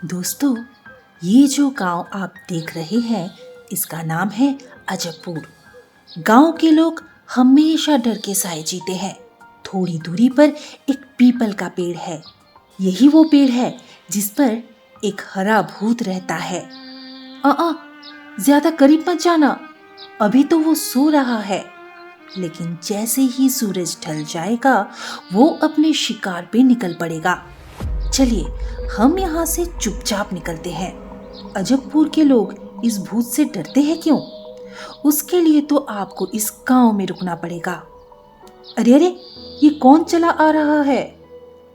दोस्तों, ये जो गांव आप देख रहे हैं, इसका नाम है अजबपुर। गांव के लोग हमेशा डर के साए जीते हैं। थोड़ी दूरी पर एक पीपल का पेड़ है। यही वो पेड़ है जिस पर एक हरा भूत रहता है। ज्यादा करीब मत जाना, अभी तो वो सो रहा है। लेकिन जैसे ही सूरज ढल जाएगा, वो अपने शिकार पे निकल पड़ेगा। चलिए, हम यहाँ से चुपचाप निकलते हैं। अजबपुर के लोग इस भूत से डरते हैं क्यों? उसके लिए तो आपको इस गांव में रुकना पड़ेगा। अरे अरे, ये कौन चला आ रहा है?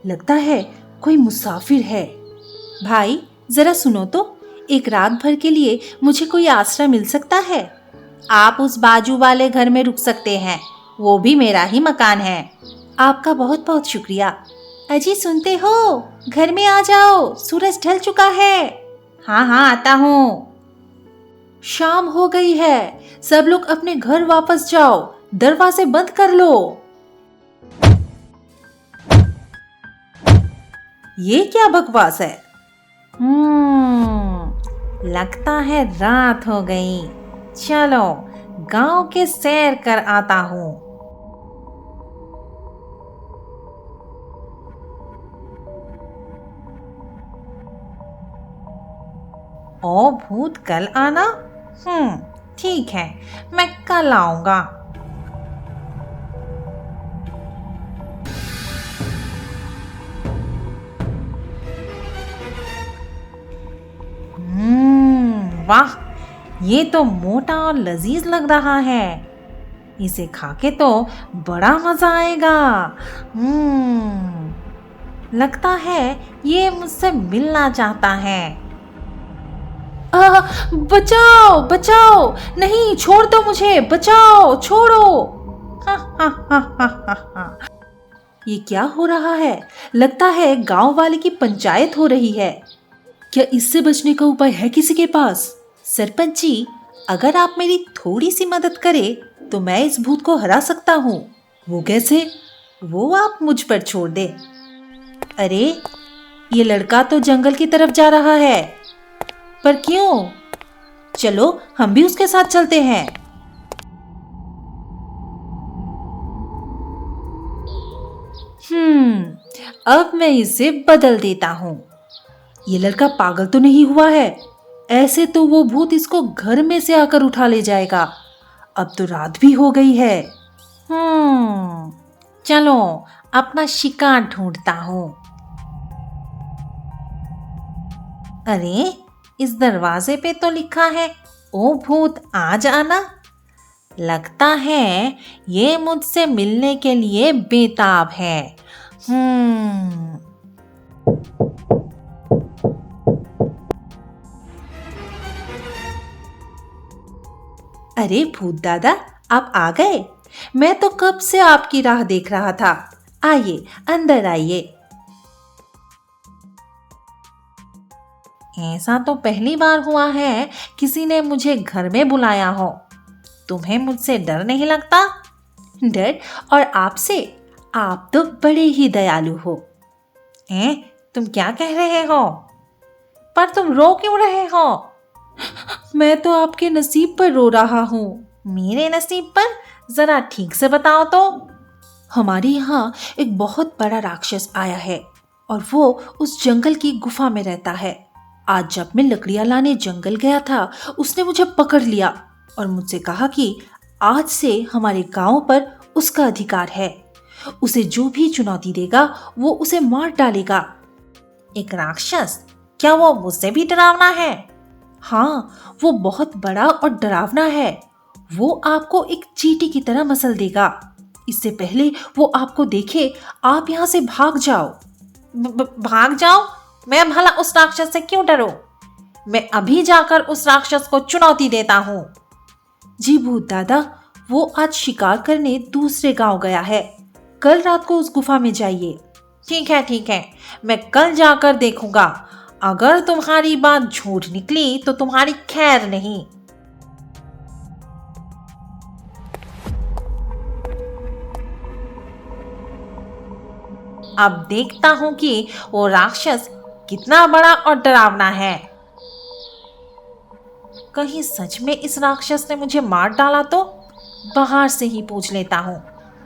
लगता है कोई मुसाफिर है। भाई, जरा सुनो तो, एक रात भर के लिए मुझे कोई आसरा मिल सकता है? आप उस बाजू वाले घर में रुक सकते हैं, वो भी मेरा ही मकान है। आपका बहुत बहुत शुक्रिया। अजी, सुनते हो? घर में आ जाओ, सूरज ढल चुका है। हाँ हाँ, आता हूँ। शाम हो गई है, सब लोग अपने घर वापस जाओ, दरवाजे बंद कर लो। ये क्या बकवास है? लगता है रात हो गई। चलो, गांव के सैर कर आता हूँ। ओ भूत, कल आना? ठीक है, मैं कल आऊंगा। वाह, ये तो मोटा और लजीज लग रहा है। इसे खाके तो बड़ा मजा आएगा। लगता है ये मुझसे मिलना चाहता है। बचाओ बचाओ, नहीं, छोड़ दो मुझे, बचाओ, छोड़ो। हा हा हा हा हा हा। ये क्या हो रहा है? लगता है गांव वाले की पंचायत हो रही है। क्या इससे बचने का उपाय है किसी के पास? सरपंच जी, अगर आप मेरी थोड़ी सी मदद करें तो मैं इस भूत को हरा सकता हूँ। वो कैसे? वो आप मुझ पर छोड़ दे। अरे, ये लड़का तो जंगल की तरफ जा रहा है। पर क्यों? चलो, हम भी उसके साथ चलते हैं। अब मैं इसे बदल देता हूँ। ये लड़का पागल तो नहीं हुआ है? ऐसे तो वो भूत इसको घर में से आकर उठा ले जाएगा। अब तो रात भी हो गई है। चलो, अपना शिकार ढूंढता हूँ। अरे, इस दरवाजे पे तो लिखा है, ओ भूत आ जाना। लगता है ये मुझसे मिलने के लिए बेताब है। अरे भूत दादा, आप आ गए? मैं तो कब से आपकी राह देख रहा था। आइए, अंदर आइए। ऐसा तो पहली बार हुआ है किसी ने मुझे घर में बुलाया हो। तुम्हें मुझसे डर नहीं लगता? डर? और आपसे? आप तो बड़े ही दयालु हो। तुम क्या कह रहे हो? पर तुम रो क्यों रहे हो? मैं तो आपके नसीब पर रो रहा हूँ। मेरे नसीब पर? जरा ठीक से बताओ तो। हमारे यहाँ एक बहुत बड़ा राक्षस आया है और वो उस जंगल की गुफा में रहता है। आज जब मैं लकड़ियां लाने जंगल गया था, उसने मुझे पकड़ लिया और मुझसे कहा कि आज से हमारे गांव पर उसका अधिकार है। उसे जो भी चुनौती देगा वो उसे मार डालेगा। एक राक्षस? क्या वो मुझसे भी डरावना है? हाँ, वो बहुत बड़ा और डरावना है। वो आपको एक चींटी की तरह मसल देगा। इससे पहले वो आपको देखे, आप यहाँ से भाग जाओ। भाग जाओ? मैं भला उस राक्षस से क्यों डरूं? मैं अभी जाकर उस राक्षस को चुनौती देता हूँ। जी भूत दादा, वो आज शिकार करने दूसरे गांव गया है। कल रात को उस गुफा में जाइए। ठीक है, मैं कल जाकर देखूंगा। अगर तुम्हारी बात झूठ निकली तो तुम्हारी खैर नहीं। अब देखता हूँ कि वो राक्षस कितना बड़ा और डरावना है। कहीं सच में इस राक्षस ने मुझे मार डाला तो बाहर से ही पूछ लेता हूँ।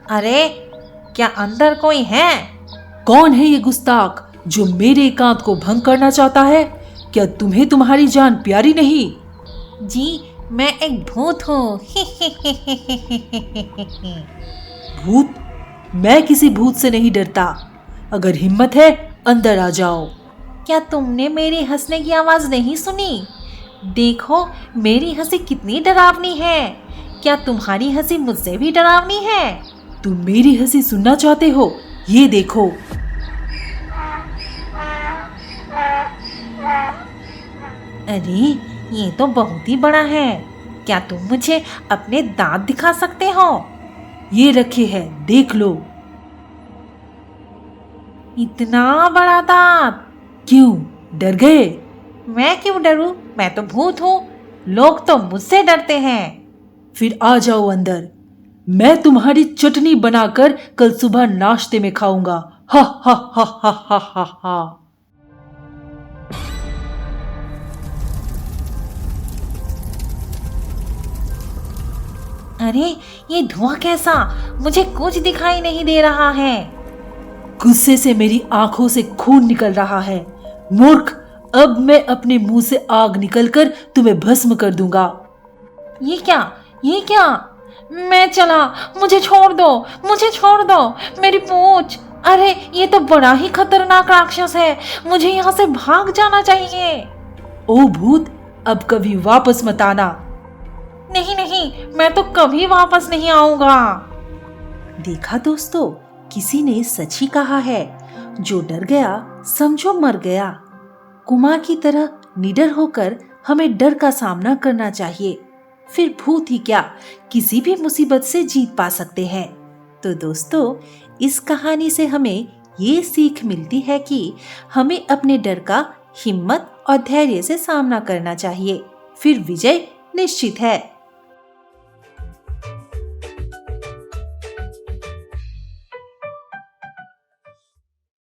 अरे क्या अंदर कोई है? कौन है ये गुस्ताख जो मेरे एकांत को भंग करना चाहता है? क्या तुम्हें तुम्हारी जान प्यारी नहीं? जी मैं एक भूत हूँ। भूत? मैं किसी भूत से नहीं डरता। अगर हिम्मत है अंदर आ जाओ। क्या तुमने मेरी हंसने की आवाज नहीं सुनी? देखो मेरी हंसी कितनी डरावनी है। क्या तुम्हारी हंसी मुझसे भी डरावनी है? तुम मेरी हंसी सुनना चाहते हो? ये देखो। अरे ये तो बहुत ही बड़ा है। क्या तुम मुझे अपने दांत दिखा सकते हो? ये रखे हैं, देख लो। इतना बड़ा दांत! क्यों डर गए? मैं क्यों डरूं? मैं तो भूत हूँ। लोग तो मुझसे डरते हैं। फिर आ जाओ अंदर। मैं तुम्हारी चटनी बनाकर कल सुबह नाश्ते में खाऊंगा। हा हा हा हा हा हा हा। अरे ये धुआं कैसा? मुझे कुछ दिखाई नहीं दे रहा है। गुस्से से मेरी आंखों से खून निकल रहा है। मूर्ख, अब मैं अपने मुंह से आग निकलकर तुम्हें भस्म कर दूंगा। ये क्या? ये क्या? मैं चला। मुझे छोड़ दो। मुझे छोड़ दो। मेरी पूंछ! अरे ये तो बड़ा ही खतरनाक राक्षस है। मुझे यहाँ से भाग जाना चाहिए। ओ भूत, अब कभी वापस मत आना। नहीं नहीं, मैं तो कभी वापस नहीं आऊंगा। देखा दोस्तों, किसी ने सच ही कहा है, जो डर गया समझो मर गया। कुमार की तरह निडर होकर हमें डर का सामना करना चाहिए। फिर भूत ही क्या, किसी भी मुसीबत से जीत पा सकते हैं। तो दोस्तों, इस कहानी से हमें ये सीख मिलती है कि हमें अपने डर का हिम्मत और धैर्य से सामना करना चाहिए। फिर विजय निश्चित है।